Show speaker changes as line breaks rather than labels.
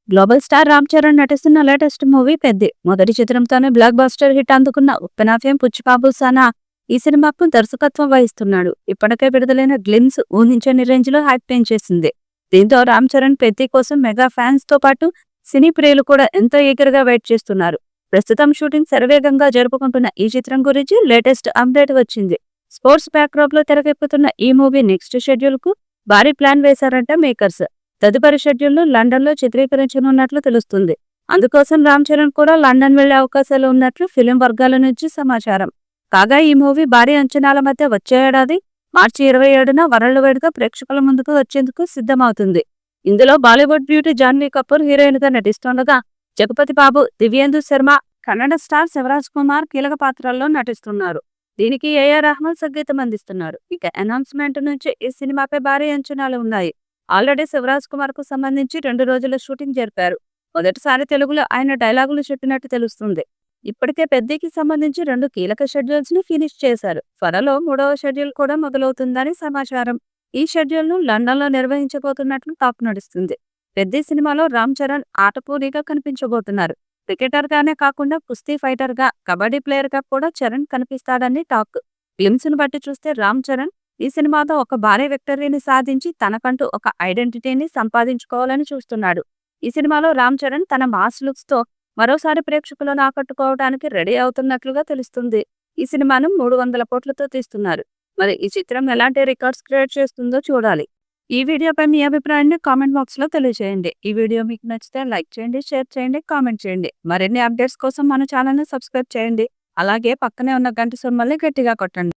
Global star Ram Charan నటిస్తున్న latest movie Peddi. మొదటి చిత్రంతోనే block buster hit అందుకున్న ఉప్పెన ఫేమ్ పుచ్చిబాబు సానా ఈ సినిమాకు దర్శకత్వం వహిస్తున్నాడు. ఇప్పటికే విడుదలైన గ్లిమ్స్ ఊహించని రేంజ్ లో హైప్ పెంచేసింది. దీంతో రామ్ చరణ్ పెద్ది కోసం మెగా ఫ్యాన్స్ తో పాటు సినీ ప్రియులు కూడా ఎంతో ఈగర్గా వెయిట్ చేస్తున్నారు. ప్రస్తుతం షూటింగ్ శరవేగంగా జరుపుకుంటున్న ఈ చిత్రం గురించి లేటెస్ట్ అప్డేట్ వచ్చింది. స్పోర్ట్స్ బ్యాక్డ్రాప్ లో తెరకెక్కుతున్న ఈ మూవీ నెక్స్ట్ షెడ్యూల్ కు భారీ ప్లాన్ వేశారంట మేకర్స్. తదుపరి షెడ్యూల్ లండన్ లో చిత్రీకరించనున్నట్లు తెలుస్తుంది. అందుకోసం రామ్ చరణ్ కూడా లండన్ వెళ్లే అవకాశాలు ఉన్నట్లు ఫిలిం వర్గాల నుంచి సమాచారం. కాగా ఈ మూవీ భారీ అంచనాల మధ్య వచ్చే ఏడాది మార్చి 27న వరల్డ్ వైడ్ గా ప్రేక్షకుల ముందుకు వచ్చేందుకు సిద్ధమవుతుంది. ఇందులో బాలీవుడ్ బ్యూటీ జాన్వీ కపూర్ హీరోయిన్ గా నటిస్తుండగా జగపతి బాబు, దివ్యేందు శర్మ, కన్నడ స్టార్ శివరాజ్ కుమార్ కీలక పాత్రల్లో నటిస్తున్నారు. దీనికి ఏఆర్ రెహమాన్ సంగీతం అందిస్తున్నారు. ఇక అనౌన్స్మెంట్ నుంచి ఈ సినిమాపై భారీ అంచనాలు ఉన్నాయి. ఆల్రెడీ శివరాజ్ కుమార్ కు సంబంధించి 2 రోజుల షూటింగ్ జరిపారు. మొదటిసారి తెలుగులో ఆయన డైలాగులు చెప్పినట్టు తెలుస్తుంది. ఇప్పటికే పెద్దికి సంబంధించి 2 కీలక షెడ్యూల్స్ ను ఫినిష్ చేశారు. త్వరలో 3వ షెడ్యూల్ కూడా మొదలవుతుందని సమాచారం. ఈ షెడ్యూల్ ను లండన్ లో నిర్వహించబోతున్నట్లు టాక్ నడుస్తుంది. పెద్ది సినిమాలో రామ్ చరణ్ ఆటపూరిగా కనిపించబోతున్నారు. క్రికెటర్ గానే కాకుండా కుస్తీ ఫైటర్ గా, కబడ్డీ ప్లేయర్ గా కూడా చరణ్ కనిపిస్తాడని టాక్. గ్లిమ్స్ ను బట్టి చూస్తే రామ్ చరణ్ ఈ సినిమాతో ఒక భారీ విక్టరీని సాధించి తనకంటూ ఒక ఐడెంటిటీని సంపాదించుకోవాలని చూస్తున్నాడు. ఈ సినిమాలో రామ్ చరణ్ తన మాస్ లుక్స్ తో మరోసారి ప్రేక్షకులను ఆకట్టుకోవడానికి రెడీ అవుతున్నట్లుగా తెలుస్తుంది. ఈ సినిమాను 300 కోట్లతో తీస్తున్నారు. మరి ఈ చిత్రం ఎలాంటి రికార్డ్స్ క్రియేట్ చేస్తుందో చూడాలి. ఈ వీడియోపై మీ అభిప్రాయాన్ని కామెంట్ బాక్స్ లో తెలియజేయండి. ఈ వీడియో మీకు నచ్చితే లైక్ చేయండి, షేర్ చేయండి, కామెంట్ చేయండి. మరిన్ని అప్డేట్స్ కోసం మన ఛానల్ ని సబ్స్క్రైబ్ చేయండి. అలాగే పక్కనే ఉన్న గంట సింబల్ని గట్టిగా కొట్టండి.